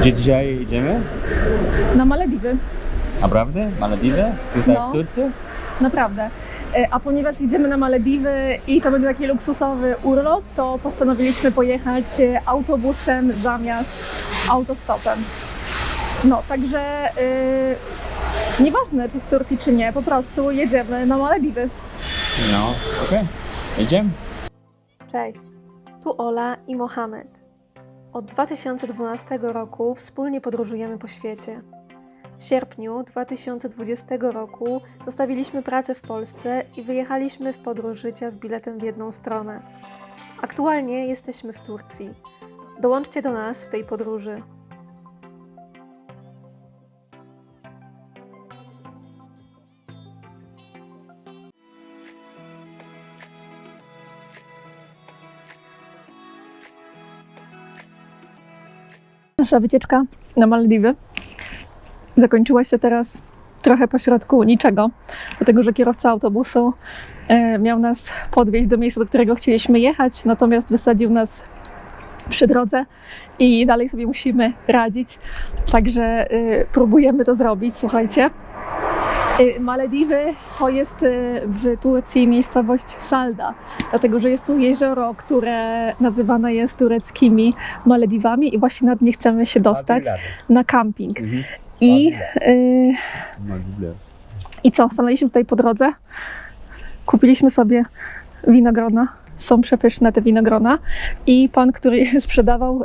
Gdzie dzisiaj idziemy? Na Malediwy. Naprawdę? Malediwy? Tutaj No. w Turcji? Naprawdę. A ponieważ idziemy na Malediwy i to będzie taki luksusowy urlop, to postanowiliśmy pojechać autobusem zamiast autostopem. No, także nieważne czy z Turcji czy nie, po prostu jedziemy na Malediwy. No, okej. Idziemy? Cześć, tu Ola i Mohamed. Od 2012 roku wspólnie podróżujemy po świecie. W sierpniu 2020 roku zostawiliśmy pracę w Polsce i wyjechaliśmy w podróż życia z biletem w jedną stronę. Aktualnie jesteśmy w Turcji. Dołączcie do nas w tej podróży. Nasza wycieczka na Malediwy zakończyła się teraz trochę pośrodku niczego, dlatego że kierowca autobusu miał nas podwieźć do miejsca, do którego chcieliśmy jechać, natomiast wysadził nas przy drodze i dalej sobie musimy radzić, także próbujemy to zrobić. Słuchajcie, Malediwy to jest w Turcji miejscowość Salda, dlatego że jest tu jezioro, które nazywane jest tureckimi Malediwami i właśnie nad nie chcemy się dostać na camping. I co? Stanęliśmy tutaj po drodze, kupiliśmy sobie winogrona, są przepyszne te winogrona i pan, który je sprzedawał,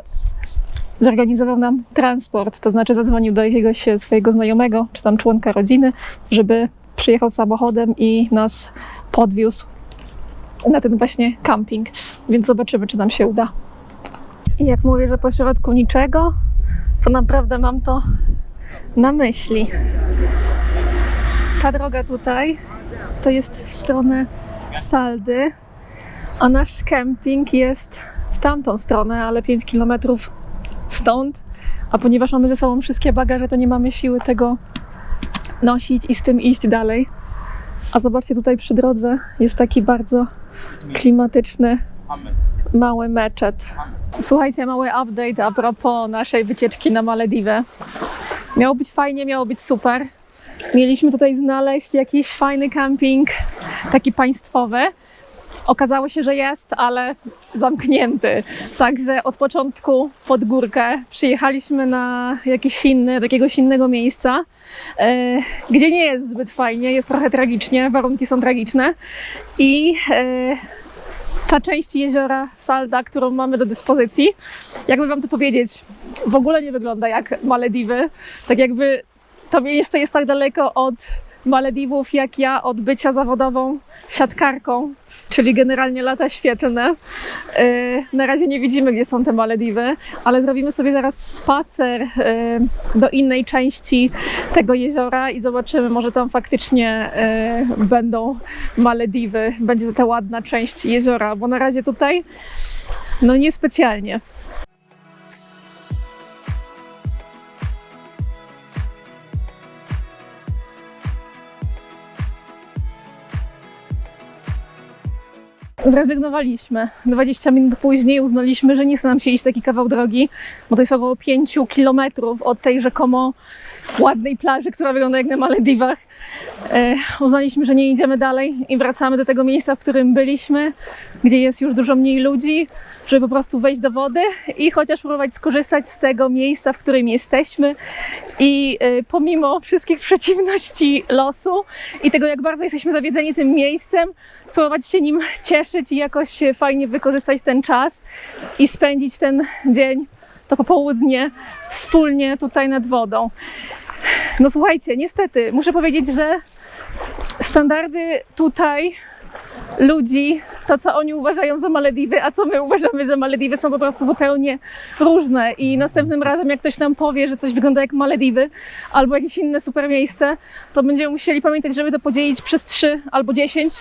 zorganizował nam transport, to znaczy zadzwonił do jakiegoś swojego znajomego, czy tam członka rodziny, żeby przyjechał samochodem i nas podwiózł na ten właśnie camping, więc zobaczymy, czy nam się uda. I jak mówię, że pośrodku niczego, to naprawdę mam to na myśli. Ta droga tutaj to jest w stronę Saldy, a nasz kemping jest w tamtą stronę, ale 5 km stąd, a ponieważ mamy ze sobą wszystkie bagaże, to nie mamy siły tego nosić i z tym iść dalej. A zobaczcie, tutaj przy drodze jest taki bardzo klimatyczny mały meczet. Słuchajcie, mały update a propos naszej wycieczki na Malediwy. Miało być fajnie, miało być super. Mieliśmy tutaj znaleźć jakiś fajny camping, taki państwowy. Okazało się, że jest, ale zamknięty. Także od początku pod górkę przyjechaliśmy na do jakiegoś innego miejsca, gdzie nie jest zbyt fajnie, jest trochę tragicznie, warunki są tragiczne i ta część jeziora Salda, którą mamy do dyspozycji, jakby wam to powiedzieć, w ogóle nie wygląda jak Malediwy. Tak jakby to miejsce jest tak daleko od Malediwów, jak ja od bycia zawodową siatkarką, czyli generalnie lata świetlne. Na razie nie widzimy, gdzie są te Malediwy, ale zrobimy sobie zaraz spacer do innej części tego jeziora i zobaczymy, może tam faktycznie będą Malediwy, będzie to ta ładna część jeziora, bo na razie tutaj no niespecjalnie. Zrezygnowaliśmy. 20 minut później uznaliśmy, że nie chce nam się iść taki kawał drogi, bo to jest około 5 kilometrów od tej rzekomo ładnej plaży, która wygląda jak na Malediwach. Uznaliśmy, że nie idziemy dalej i wracamy do tego miejsca, w którym byliśmy, gdzie jest już dużo mniej ludzi, żeby po prostu wejść do wody i chociaż próbować skorzystać z tego miejsca, w którym jesteśmy. I pomimo wszystkich przeciwności losu i tego, jak bardzo jesteśmy zawiedzeni tym miejscem, spróbować się nim cieszyć i jakoś fajnie wykorzystać ten czas i spędzić ten dzień, to popołudnie wspólnie tutaj nad wodą. No słuchajcie, niestety muszę powiedzieć, że standardy tutaj ludzi, to co oni uważają za Malediwy, a co my uważamy za Malediwy, są po prostu zupełnie różne i następnym razem jak ktoś nam powie, że coś wygląda jak Malediwy albo jakieś inne super miejsce, to będziemy musieli pamiętać, żeby to podzielić przez 3 albo 10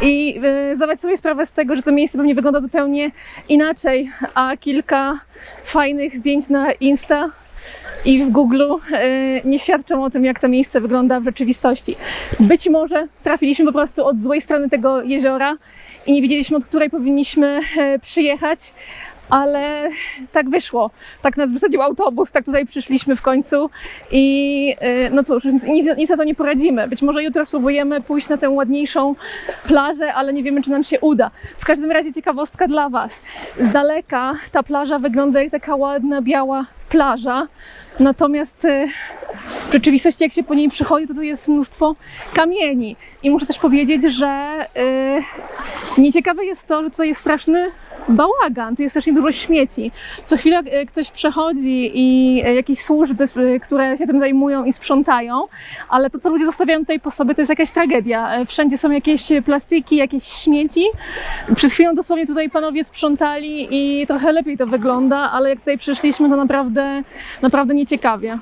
i zdawać sobie sprawę z tego, że to miejsce pewnie wygląda zupełnie inaczej, a kilka fajnych zdjęć na Insta i w Google nie świadczą o tym, jak to miejsce wygląda w rzeczywistości. Być może trafiliśmy po prostu od złej strony tego jeziora i nie wiedzieliśmy, od której powinniśmy przyjechać. ale tak wyszło. Tak nas wysadził autobus, tak tutaj przyszliśmy w końcu i no cóż, nic na to nie poradzimy. Być może jutro spróbujemy pójść na tę ładniejszą plażę, ale nie wiemy, czy nam się uda. W każdym razie ciekawostka dla Was. Z daleka ta plaża wygląda jak taka ładna, biała plaża, natomiast w rzeczywistości, jak się po niej przychodzi, to tu jest mnóstwo kamieni. I muszę też powiedzieć, że nieciekawe jest to, że tutaj jest straszny bałagan, tu jest strasznie dużo śmieci. Co chwilę ktoś przechodzi i jakieś służby, które się tym zajmują i sprzątają, ale to, co ludzie zostawiają tutaj po sobie, to jest jakaś tragedia. Wszędzie są jakieś plastiki, jakieś śmieci. Przed chwilą dosłownie tutaj panowie sprzątali i trochę lepiej to wygląda, ale jak tutaj przyszliśmy, to naprawdę nieciekawie.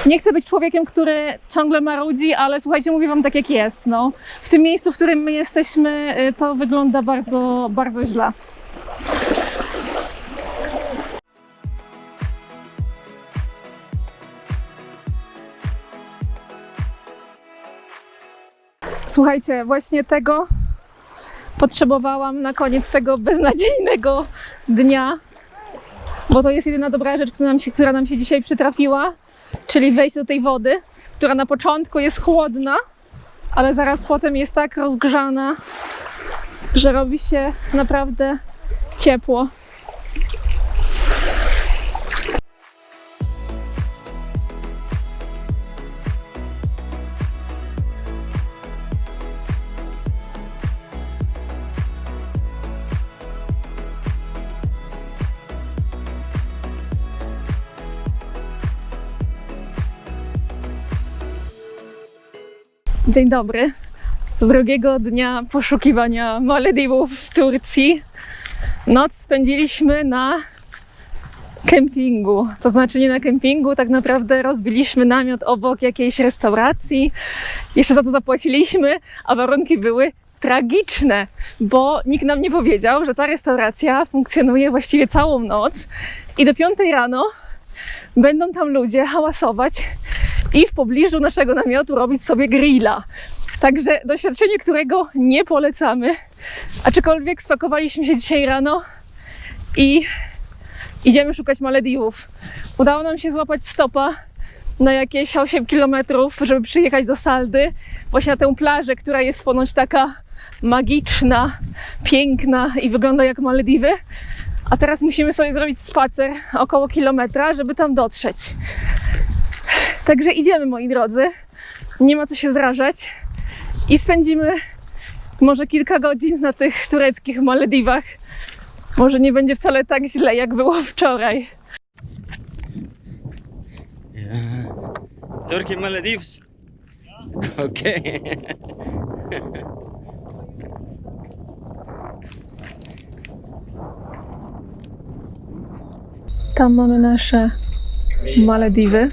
Nie chcę być człowiekiem, który ciągle marudzi, ale słuchajcie, mówię wam tak jak jest. No. W tym miejscu, w którym my jesteśmy, to wygląda bardzo, bardzo źle. Słuchajcie, właśnie tego potrzebowałam na koniec tego beznadziejnego dnia, bo to jest jedyna dobra rzecz, która nam się dzisiaj przytrafiła. Czyli wejść do tej wody, która na początku jest chłodna, ale zaraz potem jest tak rozgrzana, że robi się naprawdę ciepło. Dzień dobry. Z drugiego dnia poszukiwania Malediwów w Turcji. Noc spędziliśmy na kempingu. To znaczy nie na kempingu, tak naprawdę rozbiliśmy namiot obok jakiejś restauracji. Jeszcze za to zapłaciliśmy, a warunki były tragiczne, bo nikt nam nie powiedział, że ta restauracja funkcjonuje właściwie całą noc i do 5 rano będą tam ludzie hałasować i w pobliżu naszego namiotu robić sobie grilla. Także doświadczenie, którego nie polecamy, aczkolwiek spakowaliśmy się dzisiaj rano i idziemy szukać Malediwów. Udało nam się złapać stopa na jakieś 8 km, żeby przyjechać do Saldy, właśnie na tę plażę, która jest ponoć taka magiczna, piękna i wygląda jak Malediwy. A teraz musimy sobie zrobić spacer około kilometra, żeby tam dotrzeć. Także idziemy, moi drodzy. Nie ma co się zrażać. I spędzimy może kilka godzin na tych tureckich Malediwach. Może nie będzie wcale tak źle, jak było wczoraj. Turkey Maldives. Okay. Tam mamy nasze Malediwy.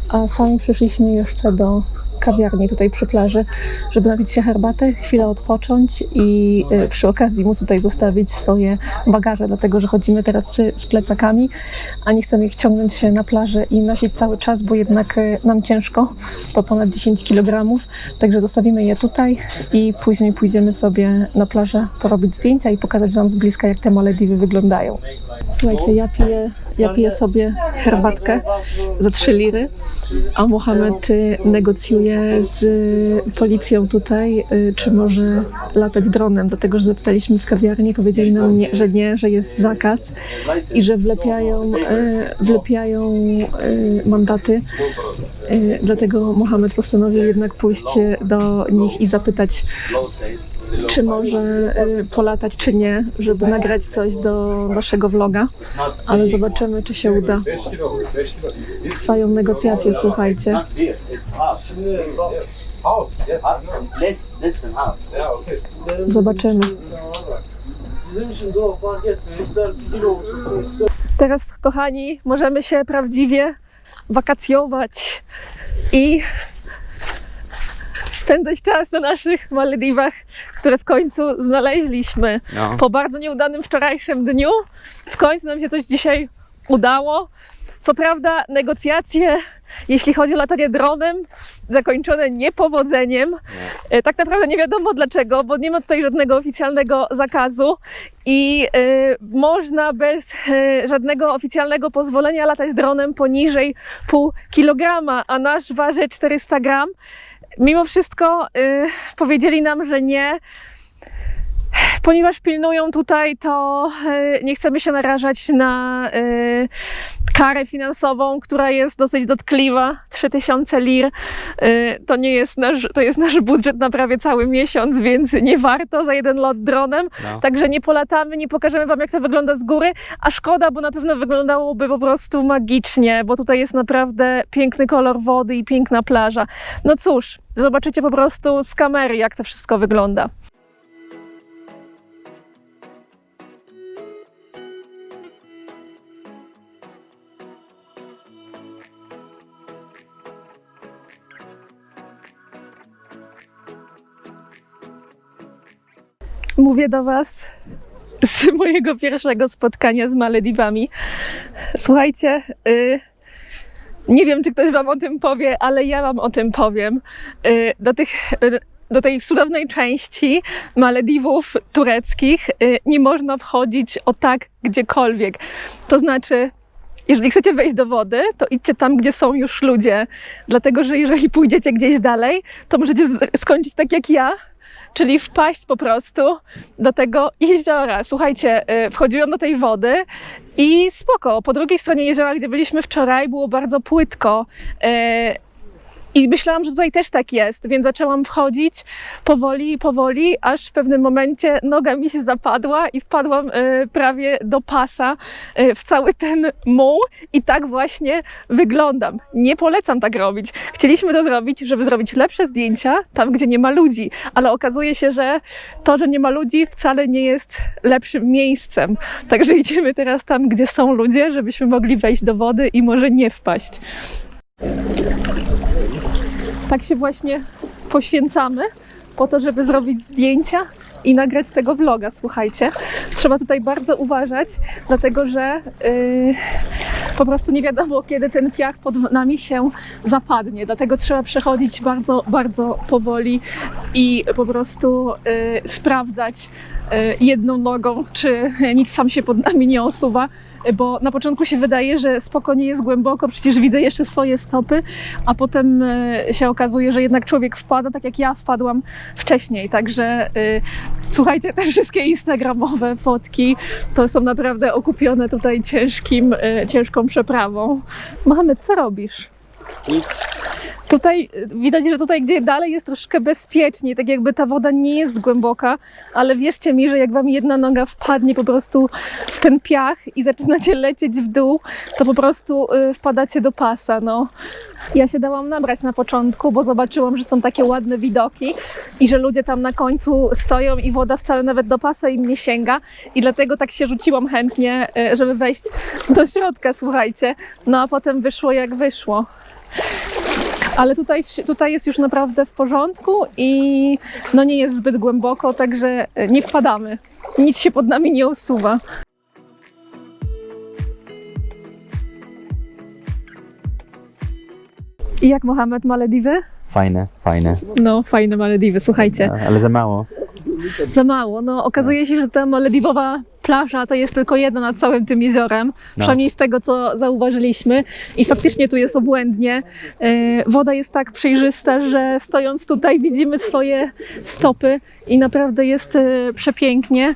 A sami przyszliśmy jeszcze do kawiarni tutaj przy plaży, żeby napić się herbatę, chwilę odpocząć i przy okazji móc tutaj zostawić swoje bagaże, dlatego że chodzimy teraz z plecakami, a nie chcemy ich ciągnąć się na plażę i nosić cały czas, bo jednak nam ciężko, to ponad 10 kg, także zostawimy je tutaj i później pójdziemy sobie na plażę porobić zdjęcia i pokazać wam z bliska, jak te Malediwy wyglądają. Słuchajcie, ja piję sobie herbatkę za 3 liry, a Mohamed negocjuje z policją tutaj, czy może latać dronem, dlatego że zapytaliśmy w kawiarni, powiedzieli nam, że jest zakaz i że wlepiają mandaty. Dlatego Mohamed postanowił jednak pójść do nich i zapytać, czy może polatać, czy nie, żeby nagrać coś do naszego vloga, ale zobaczymy, czy się uda. Trwają negocjacje, słuchajcie. Zobaczymy. Teraz, kochani, możemy się prawdziwie wakacjować i spędzać czas na naszych Malediwach, które w końcu znaleźliśmy. No. Po bardzo nieudanym wczorajszym dniu w końcu nam się coś dzisiaj udało. Co prawda negocjacje jeśli chodzi o latanie dronem, zakończone niepowodzeniem. Tak naprawdę nie wiadomo dlaczego, bo nie ma tutaj żadnego oficjalnego zakazu i można bez żadnego oficjalnego pozwolenia latać dronem poniżej 0,5 kg, a nasz waży 400 gram. Mimo wszystko powiedzieli nam, że nie. Ponieważ pilnują tutaj, to nie chcemy się narażać na karę finansową, która jest dosyć dotkliwa. 3000 lir to jest nasz budżet na prawie cały miesiąc, więc nie warto za jeden lot dronem. No. Także nie polatamy, nie pokażemy wam, jak to wygląda z góry, a szkoda, bo na pewno wyglądałoby po prostu magicznie, bo tutaj jest naprawdę piękny kolor wody i piękna plaża. No cóż, zobaczycie po prostu z kamery, jak to wszystko wygląda. Mówię do Was z mojego pierwszego spotkania z Malediwami. Słuchajcie, nie wiem, czy ktoś Wam o tym powie, ale ja Wam o tym powiem. Do tej cudownej części Malediwów tureckich nie można wchodzić o tak gdziekolwiek. To znaczy, jeżeli chcecie wejść do wody, to idźcie tam, gdzie są już ludzie. Dlatego, że jeżeli pójdziecie gdzieś dalej, to możecie skończyć tak jak ja, czyli wpaść po prostu do tego jeziora. Słuchajcie, wchodziłam do tej wody i spoko. Po drugiej stronie jeziora, gdzie byliśmy wczoraj, było bardzo płytko. I myślałam, że tutaj też tak jest, więc zaczęłam wchodzić powoli, aż w pewnym momencie noga mi się zapadła i wpadłam prawie do pasa w cały ten muł i tak właśnie wyglądam. Nie polecam tak robić. Chcieliśmy to zrobić, żeby zrobić lepsze zdjęcia tam, gdzie nie ma ludzi, ale okazuje się, że to, że nie ma ludzi, wcale nie jest lepszym miejscem. Także idziemy teraz tam, gdzie są ludzie, żebyśmy mogli wejść do wody i może nie wpaść. Tak się właśnie poświęcamy po to, żeby zrobić zdjęcia i nagrać tego vloga, słuchajcie. Trzeba tutaj bardzo uważać, dlatego że po prostu nie wiadomo, kiedy ten piach pod nami się zapadnie. Dlatego trzeba przechodzić bardzo, bardzo powoli i po prostu sprawdzać jedną nogą, czy nic tam się pod nami nie osuwa. Bo na początku się wydaje, że spokojnie jest głęboko, przecież widzę jeszcze swoje stopy, a potem się okazuje, że jednak człowiek wpada, tak jak ja wpadłam wcześniej. Także słuchajcie, te wszystkie instagramowe fotki to są naprawdę okupione tutaj ciężką przeprawą. Mohamed, co robisz? Nic. Tutaj widać, że tutaj gdzie dalej jest troszkę bezpiecznie, tak jakby ta woda nie jest głęboka, ale wierzcie mi, że jak wam jedna noga wpadnie po prostu w ten piach i zaczynacie lecieć w dół, to po prostu wpadacie do pasa, no. Ja się dałam nabrać na początku, bo zobaczyłam, że są takie ładne widoki i że ludzie tam na końcu stoją i woda wcale nawet do pasa im nie sięga i dlatego tak się rzuciłam chętnie, żeby wejść do środka, słuchajcie. No a potem wyszło jak wyszło. Ale tutaj jest już naprawdę w porządku i no nie jest zbyt głęboko, także nie wpadamy. Nic się pod nami nie osuwa. I jak Mohamed, Malediwy? Fajne. No, fajne Malediwy, słuchajcie. Ale za mało. Za mało. No, okazuje się, że ta malediwowa plaża to jest tylko jedna nad całym tym jeziorem, przynajmniej z tego, co zauważyliśmy. I faktycznie tu jest obłędnie. Woda jest tak przejrzysta, że stojąc tutaj widzimy swoje stopy i naprawdę jest przepięknie.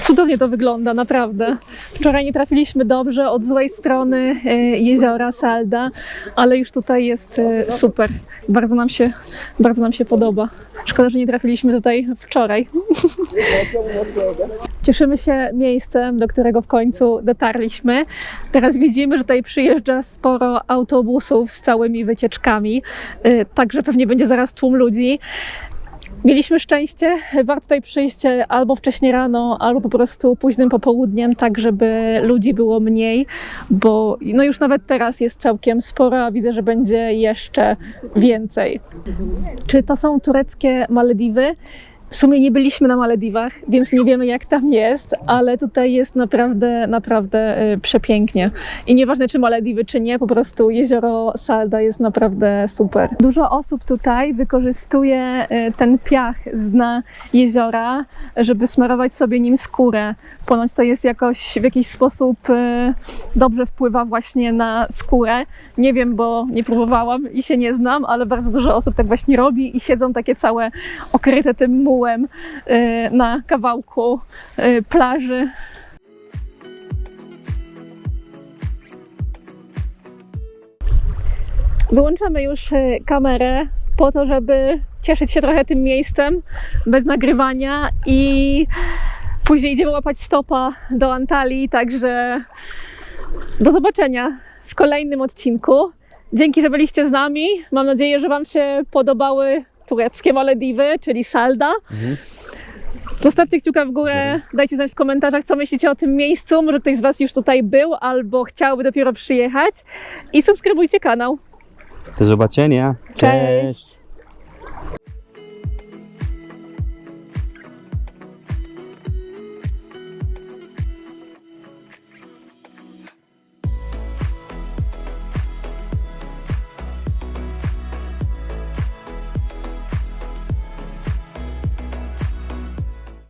Cudownie to wygląda, naprawdę. Wczoraj nie trafiliśmy dobrze od złej strony jeziora Salda, ale już tutaj jest super. Bardzo nam się podoba. Szkoda, że nie trafiliśmy tutaj wczoraj. Cieszymy się miejscem, do którego w końcu dotarliśmy. Teraz widzimy, że tutaj przyjeżdża sporo autobusów z całymi wycieczkami, także pewnie będzie zaraz tłum ludzi. Mieliśmy szczęście, warto tutaj przyjść albo wcześnie rano, albo po prostu późnym popołudniem, tak żeby ludzi było mniej, bo no już nawet teraz jest całkiem sporo, a widzę, że będzie jeszcze więcej. Czy to są tureckie Malediwy? W sumie nie byliśmy na Malediwach, więc nie wiemy jak tam jest, ale tutaj jest naprawdę przepięknie. I nieważne czy Malediwy, czy nie, po prostu jezioro Salda jest naprawdę super. Dużo osób tutaj wykorzystuje ten piach z dna jeziora, żeby smarować sobie nim skórę. Ponoć to jest w jakiś sposób dobrze wpływa właśnie na skórę. Nie wiem, bo nie próbowałam i się nie znam, ale bardzo dużo osób tak właśnie robi i siedzą takie całe okryte tym mułem na kawałku plaży. Wyłączamy już kamerę po to, żeby cieszyć się trochę tym miejscem bez nagrywania i później idziemy łapać stopa do Antalii, także do zobaczenia w kolejnym odcinku. Dzięki, że byliście z nami. Mam nadzieję, że Wam się podobały tureckie Malediwy, czyli Salda. Zostawcie kciuka w górę, dajcie znać w komentarzach, co myślicie o tym miejscu. Może ktoś z Was już tutaj był albo chciałby dopiero przyjechać. I subskrybujcie kanał. Do zobaczenia. Cześć!